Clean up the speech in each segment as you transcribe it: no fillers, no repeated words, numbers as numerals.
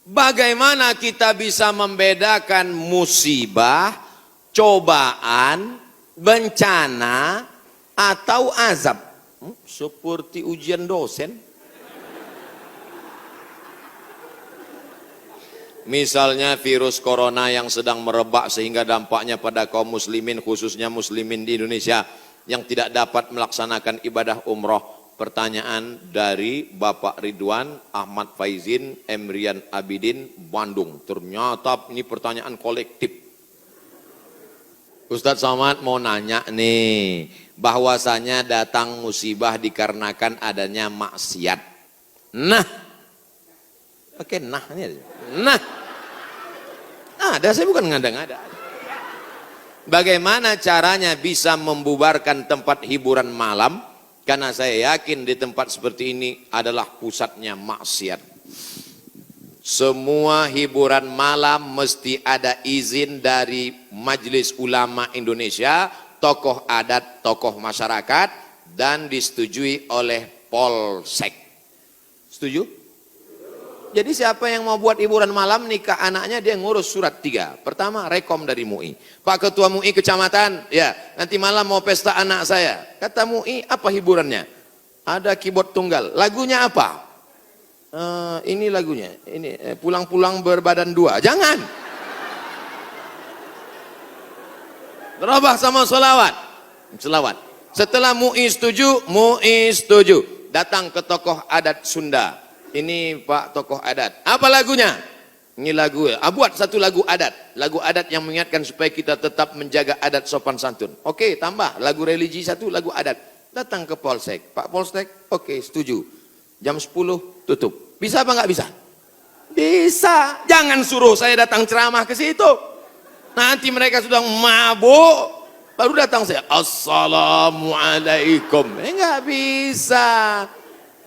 Bagaimana kita bisa membedakan musibah, cobaan, bencana, atau azab? Seperti ujian dosen. Misalnya virus corona yang sedang merebak sehingga dampaknya pada kaum muslimin, khususnya muslimin di Indonesia yang tidak dapat melaksanakan ibadah umroh. Pertanyaan dari Bapak Ridwan Ahmad Faizin Emrian Abidin Bandung. Ternyata ini pertanyaan kolektif. Ustadz Somad mau nanya nih, bahwasanya datang musibah dikarenakan adanya maksiat. Nah, oke, nah ini aja. Nah, ada, saya bukan ngada-ngada. Bagaimana caranya bisa membubarkan tempat hiburan malam? Karena saya yakin di tempat seperti ini adalah pusatnya maksiat. Semua hiburan malam mesti ada izin dari Majelis Ulama Indonesia, tokoh adat, tokoh masyarakat, dan disetujui oleh Polsek. Setuju? Jadi siapa yang mau buat hiburan malam nikah anaknya, dia ngurus surat 3. Pertama, rekom dari MUI. Pak Ketua MUI Kecamatan, ya nanti malam mau pesta anak saya. Kata MUI, apa hiburannya? Ada keyboard tunggal. Lagunya apa? Ini lagunya. Ini pulang-pulang berbadan 2. Jangan. Berubah sama selawat. Selawat. Setelah MUI setuju, datang ke tokoh adat Sunda. Ini Pak tokoh adat. Apa lagunya? Ini lagu. Buat satu lagu adat. Lagu adat yang mengingatkan supaya kita tetap menjaga adat sopan santun. Oke, tambah lagu religi satu, lagu adat. Datang ke Polsek. Pak Polsek, oke, setuju. Jam 10 tutup. Bisa apa nggak bisa? Bisa. Jangan suruh saya datang ceramah ke situ. Nanti mereka sudah mabuk. Baru datang saya. Assalamualaikum. Nggak bisa.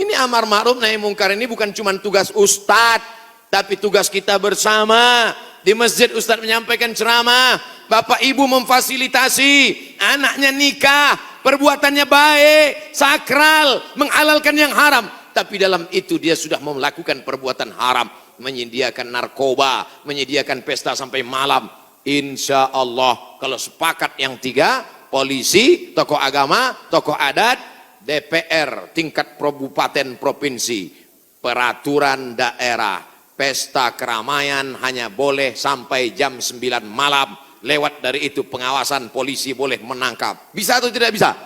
Ini amar ma'ruf nahi mungkar ini bukan cuma tugas ustadz, tapi tugas kita bersama. Di masjid ustadz menyampaikan ceramah, bapak ibu memfasilitasi, anaknya nikah, perbuatannya baik, sakral, menghalalkan yang haram. Tapi dalam itu dia sudah mau melakukan perbuatan haram, menyediakan narkoba, menyediakan pesta sampai malam. Insya Allah kalau sepakat yang 3, polisi, tokoh agama, tokoh adat, DPR tingkat kabupaten provinsi, peraturan daerah, pesta keramaian hanya boleh sampai jam 9 malam. Lewat dari itu pengawasan polisi boleh menangkap. Bisa atau tidak bisa?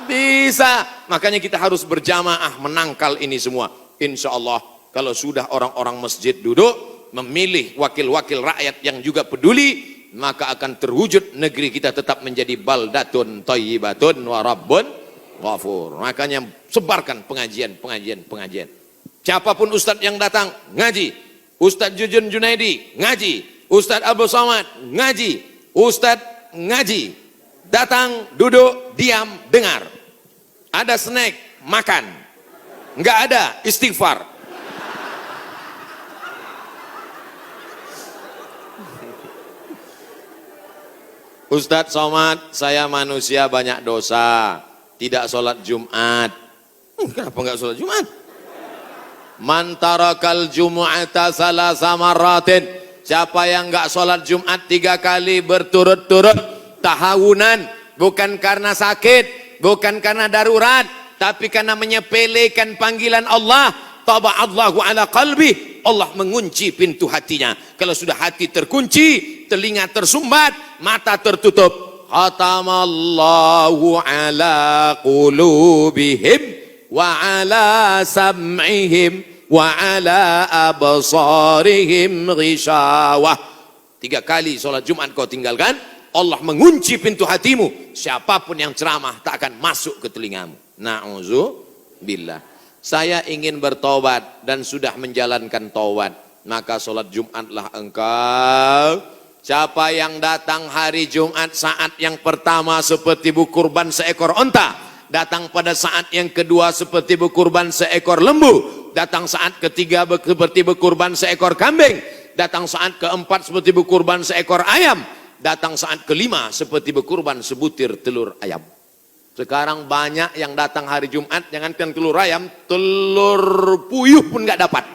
Bisa. Makanya kita harus berjamaah menangkal ini semua. Insya Allah kalau sudah orang-orang masjid duduk memilih wakil-wakil rakyat yang juga peduli, maka akan terwujud negeri kita tetap menjadi baldatun thayyibatun wa rabbun ghafur. Makanya sebarkan pengajian. Siapapun ustadz yang datang ngaji, Ustadz Jujun Junaidi ngaji, Ustadz Abdul Somad ngaji, Ustadz ngaji. Datang, duduk, diam, dengar. Ada snack, makan. Enggak ada, istighfar. Ustadz Somad, saya manusia banyak dosa, tidak sholat Jumat. Kenapa enggak sholat Jumat? Man tarakal jumu'ata salasa marratin. Siapa yang enggak sholat Jumat 3 kali berturut-turut, tahawunan, bukan karena sakit, bukan karena darurat, tapi karena menyepelekan panggilan Allah, taba'allahu ala qalbi, Allah mengunci pintu hatinya. Kalau sudah hati terkunci, telinga tersumbat, mata tertutup, khatamallahu ala qulubihim wa ala sam'ihim wa ala absarihim ghishawah. 3 kali sholat Jumat kau tinggalkan, Allah mengunci pintu hatimu. Siapapun yang ceramah tak akan masuk ke telingamu. Na'udzubillah. Saya ingin bertobat dan sudah menjalankan taubat, maka sholat Jumatlah engkau. Siapa yang datang hari Jumat saat yang pertama seperti berkurban seekor onta, datang pada saat yang kedua seperti berkurban seekor lembu, datang saat ketiga seperti berkurban seekor kambing, datang saat keempat seperti berkurban seekor ayam, datang saat kelima seperti berkurban sebutir telur ayam. Sekarang banyak yang datang hari Jumat, jangankan telur ayam, telur puyuh pun nggak dapat.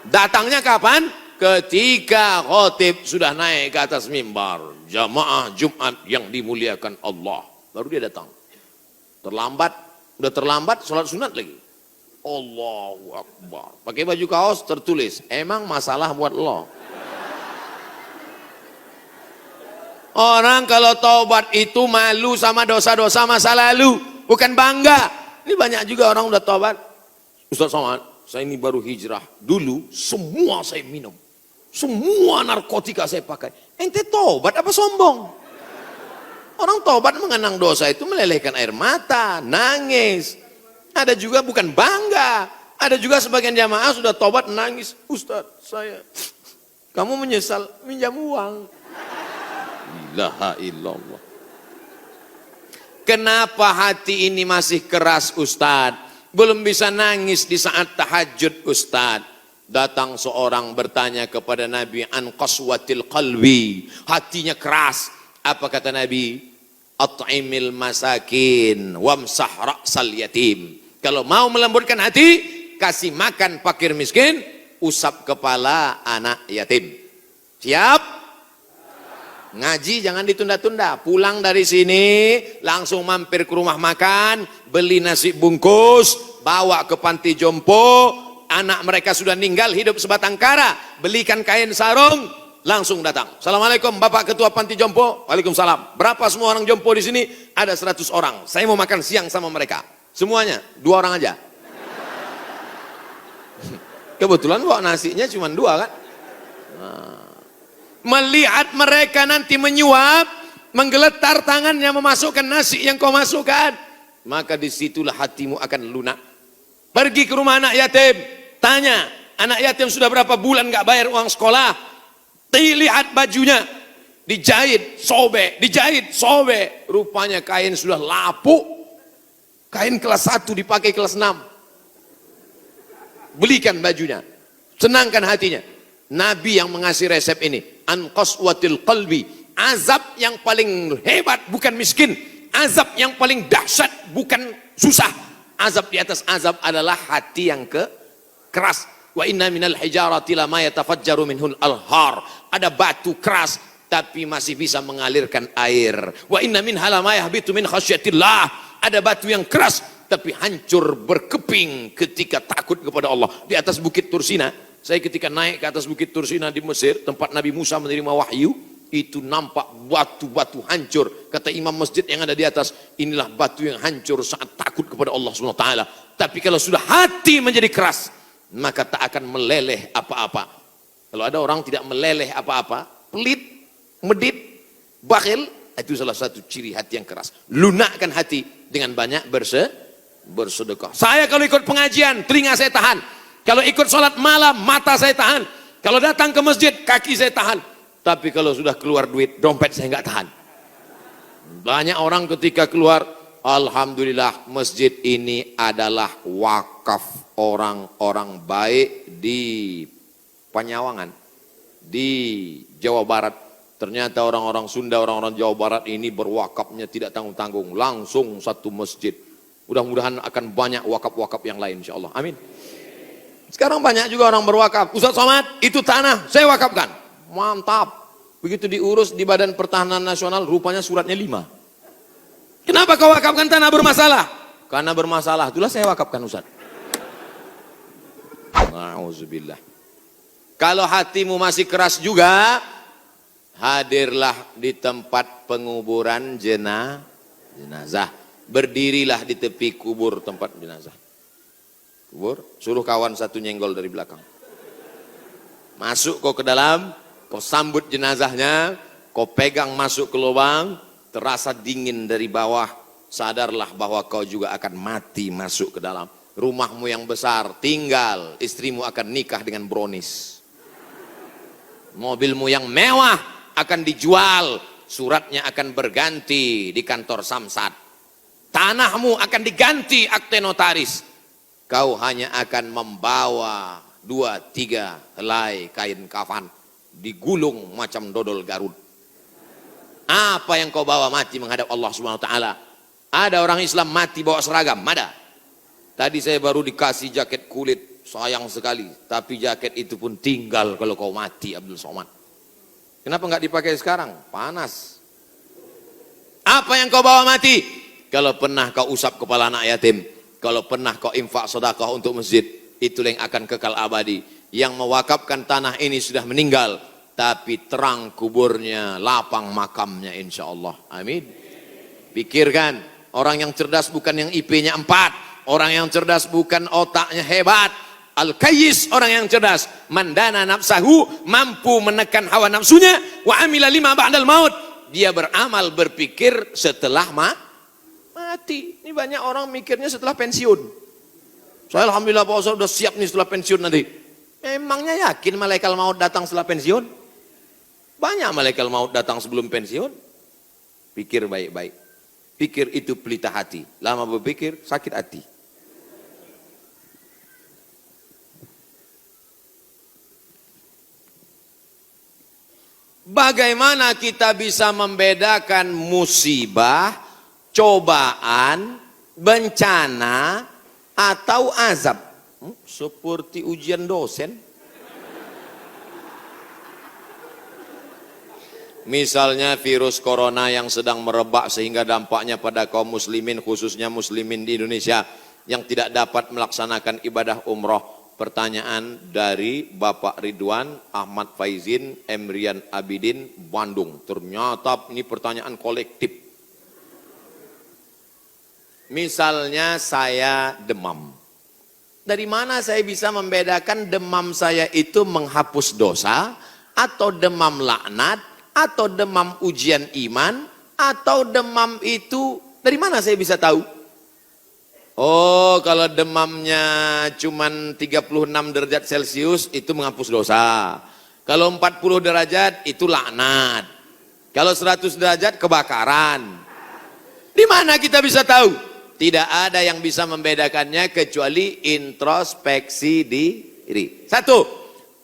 Datangnya kapan? Ketika khotib sudah naik ke atas mimbar. Jamaah Jumat yang dimuliakan Allah. Baru dia datang. Terlambat, udah terlambat sholat sunat lagi. Allahu Akbar. Pakai baju kaos tertulis, emang masalah buat lo. Orang kalau taubat itu malu sama dosa-dosa masa lalu, bukan bangga. Ini banyak juga orang udah taubat. Ustaz Somad, saya ini baru hijrah. Dulu semua saya minum. Semua narkotika saya pakai. Ente taubat apa sombong? Orang taubat mengenang dosa itu melelehkan air mata, nangis. Ada juga bukan bangga. Ada juga sebagian jamaah sudah taubat nangis. Ustaz, kamu menyesal minjam uang. La illallah. Kenapa hati ini masih keras Ustaz? Belum bisa nangis di saat tahajud Ustaz. Datang seorang bertanya kepada Nabi an qaswatil qalbi. Hatinya keras. Apa kata Nabi? At'imil masakin wamsah ra'sal yatim. Kalau mau melembutkan hati, kasih makan fakir miskin, usap kepala anak yatim. Siap? Ngaji jangan ditunda-tunda. Pulang dari sini langsung mampir ke rumah makan, beli nasi bungkus, bawa ke panti jompo. Anak mereka sudah meninggal, hidup sebatang kara, belikan kain sarung, langsung datang. Assalamualaikum Bapak Ketua Panti Jompo. Waalaikumsalam. Berapa semua orang jompo di sini? Ada 100 orang. Saya mau makan siang sama mereka. Semuanya 2 orang aja. Kebetulan bawa nasinya cuma 2 kan. Melihat mereka nanti menyuap, menggeletar tangannya memasukkan nasi yang kau masukkan, maka disitulah hatimu akan lunak. Pergi ke rumah anak yatim, tanya, anak yatim sudah berapa bulan gak bayar uang sekolah? Lihat bajunya, dijahit, sobek. Rupanya kain sudah lapuk. Kain kelas 1 dipakai kelas 6. Belikan bajunya, senangkan hatinya. Nabi yang mengasih resep ini, an qaswatil qalbi. Azab yang paling hebat bukan miskin, azab yang paling dahsyat bukan susah. Azab di atas azab adalah hati yang keras. Wa inna minal hijarati lama yatafajjaru minhul alhar. Ada batu keras tapi masih bisa mengalirkan air. Wa inna minha lama yahbitu min khasyatillah. Ada batu yang keras tapi hancur berkeping ketika takut kepada Allah. Di atas bukit Tursina, saya ketika naik ke atas bukit Tursina di Mesir, tempat Nabi Musa menerima wahyu, itu nampak batu-batu hancur. Kata imam masjid yang ada di atas, inilah batu yang hancur saat takut kepada Allah SWT. Tapi kalau sudah hati menjadi keras, maka tak akan meleleh apa-apa. Kalau ada orang tidak meleleh apa-apa, pelit, medit, bakhil, itu salah satu ciri hati yang keras. Lunakkan hati dengan banyak bersedekah. Saya kalau ikut pengajian, telinga saya tahan. Kalau ikut sholat malam, mata saya tahan. Kalau datang ke masjid, kaki saya tahan. Tapi kalau sudah keluar duit, dompet saya nggak tahan. Banyak orang ketika keluar, alhamdulillah masjid ini adalah wakaf orang-orang baik di Panyawangan, di Jawa Barat. Ternyata orang-orang Sunda, orang-orang Jawa Barat ini berwakafnya tidak tanggung-tanggung, langsung satu masjid. Mudah-mudahan akan banyak wakaf-wakaf yang lain insya Allah. Amin. Sekarang banyak juga orang berwakaf. Ustaz Somad, itu tanah saya wakafkan. Mantap. Begitu diurus di Badan Pertahanan Nasional, rupanya suratnya 5. Kenapa kau wakafkan tanah bermasalah? Karena bermasalah, itulah saya wakafkan Ustaz. Na'udzubillah. Kalau hatimu masih keras juga, hadirlah di tempat penguburan jenazah. Berdirilah di tepi kubur tempat jenazah. Kubur, suruh kawan satu nyenggol dari belakang. Masuk kau ke dalam, kau sambut jenazahnya, kau pegang masuk ke lubang, terasa dingin dari bawah, sadarlah bahwa kau juga akan mati masuk ke dalam. Rumahmu yang besar tinggal, istrimu akan nikah dengan brownies. Mobilmu yang mewah akan dijual, suratnya akan berganti di kantor Samsat. Tanahmu akan diganti akte notaris. Kau hanya akan membawa 2-3 helai kain kafan, digulung macam dodol Garut. Apa yang kau bawa mati menghadap Allah Subhanahu wa taala? Ada orang Islam mati bawa seragam, ada. Tadi saya baru dikasih jaket kulit sayang sekali. Tapi jaket itu pun tinggal kalau kau mati, Abdul Somad. Kenapa nggak dipakai sekarang? Panas. Apa yang kau bawa mati? Kalau pernah kau usap kepala anak yatim, kalau pernah kau infak sedekah untuk masjid, itulah yang akan kekal abadi. Yang mewakafkan tanah ini sudah meninggal, tapi terang kuburnya, lapang makamnya insya Allah. Amin. Pikirkan, orang yang cerdas bukan yang IP-nya 4, orang yang cerdas bukan otaknya hebat. Al-Kayyis, orang yang cerdas, mandana nafsahu, mampu menekan hawa nafsunya, wa amila lima ba'dal maut, dia beramal berpikir setelah mati. Ini banyak orang mikirnya setelah pensiun. Saya alhamdulillah Pak Ustaz udah siap nih setelah pensiun nanti. Emangnya yakin malaikat maut datang setelah pensiun? Banyak malaikat maut datang sebelum pensiun. Pikir baik-baik. Pikir itu pelita hati. Lama berpikir sakit hati. Bagaimana kita bisa membedakan musibah, cobaan, bencana, atau azab? Seperti ujian dosen. Misalnya virus corona yang sedang merebak sehingga dampaknya pada kaum muslimin, khususnya muslimin di Indonesia yang tidak dapat melaksanakan ibadah umroh. Pertanyaan dari Bapak Ridwan Ahmad Faizin Emrian Abidin Bandung. Ternyata ini pertanyaan kolektif. Misalnya saya demam. Dari mana saya bisa membedakan demam saya itu menghapus dosa, atau demam laknat, atau demam ujian iman, atau demam itu dari mana saya bisa tahu? Oh, kalau demamnya cuman 36 derajat Celcius itu menghapus dosa. Kalau 40 derajat itu laknat. Kalau 100 derajat kebakaran. Di mana kita bisa tahu? Tidak ada yang bisa membedakannya kecuali introspeksi diri. Satu,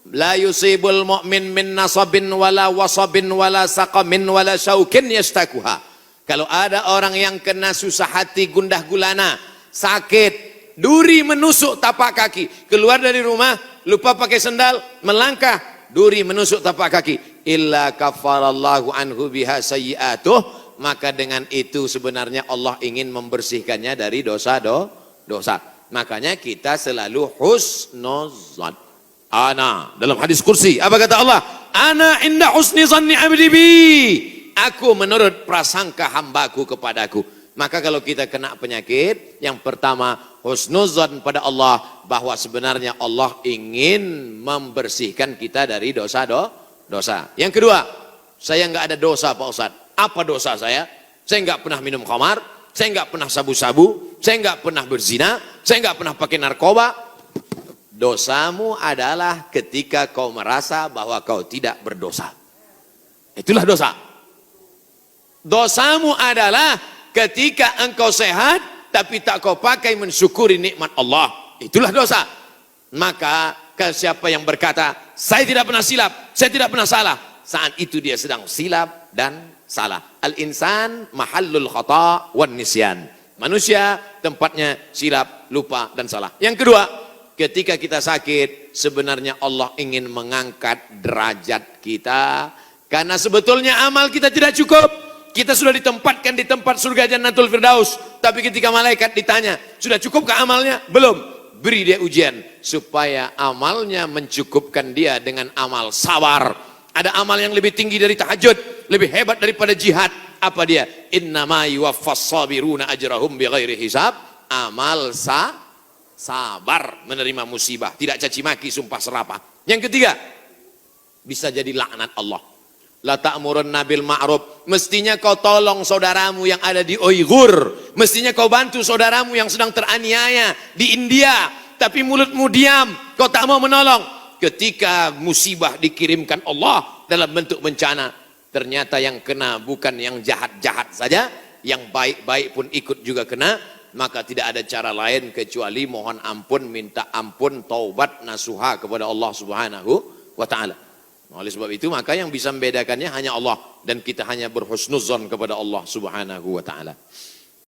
la yusibul mu'min min nasabin wala wasabin wala saqamin wala syaukin yastakuha. Kalau ada orang yang kena susah hati, gundah gulana, sakit, duri menusuk tapak kaki, keluar dari rumah, lupa pakai sendal, melangkah, duri menusuk tapak kaki, illa kafarallahu anhu biha sayyi'atuh, maka dengan itu sebenarnya Allah ingin membersihkannya dari dosa. Makanya kita selalu husnuzan. Ana, dalam hadis kursi, apa kata Allah? Ana inda husni zanni abdi bi. Aku menurut prasangka hambaku kepadaku. Maka kalau kita kena penyakit, yang pertama husnuzan pada Allah, bahwa sebenarnya Allah ingin membersihkan kita dari dosa. Yang kedua, saya nggak ada dosa Pak Ustadz. Apa dosa saya? Saya nggak pernah minum khamar, saya nggak pernah sabu-sabu, saya nggak pernah berzina, saya nggak pernah pakai narkoba. Dosamu adalah ketika kau merasa bahwa kau tidak berdosa. Itulah dosa. Dosamu adalah ketika engkau sehat tapi tak kau pakai mensyukuri nikmat Allah. Itulah dosa. Maka siapa yang berkata saya tidak pernah silap, saya tidak pernah salah, saat itu dia sedang silap dan salah. Al-insan mahallul khata' wan nisyan. Manusia tempatnya silap, lupa dan salah. Yang kedua, ketika kita sakit, sebenarnya Allah ingin mengangkat derajat kita, karena sebetulnya amal kita tidak cukup. Kita sudah ditempatkan di tempat surga Jannatul Firdaus, tapi ketika malaikat ditanya, sudah cukupkah amalnya? Belum. Beri dia ujian supaya amalnya mencukupkan dia dengan amal sabar. Ada amal yang lebih tinggi dari tahajud, lebih hebat daripada jihad. Apa dia? Innama yuwaffas sabiruna ajrahum bighairi hisab. Amal sabar menerima musibah, tidak caci maki, sumpah serapah. Yang ketiga, bisa jadi laknat Allah. La ta'murun nabil ma'ruf. Mestinya kau tolong saudaramu yang ada di Uighur. Mestinya kau bantu saudaramu yang sedang teraniaya di India. Tapi mulutmu diam, kau tak mau menolong. Ketika musibah dikirimkan Allah dalam bentuk bencana, ternyata yang kena bukan yang jahat-jahat saja, yang baik-baik pun ikut juga kena. Maka tidak ada cara lain kecuali mohon ampun, minta ampun, taubat, nasuha kepada Allah Subhanahu wa ta'ala. Oleh sebab itu maka yang bisa membedakannya hanya Allah, dan kita hanya berhusnuzon kepada Allah Subhanahu wa ta'ala.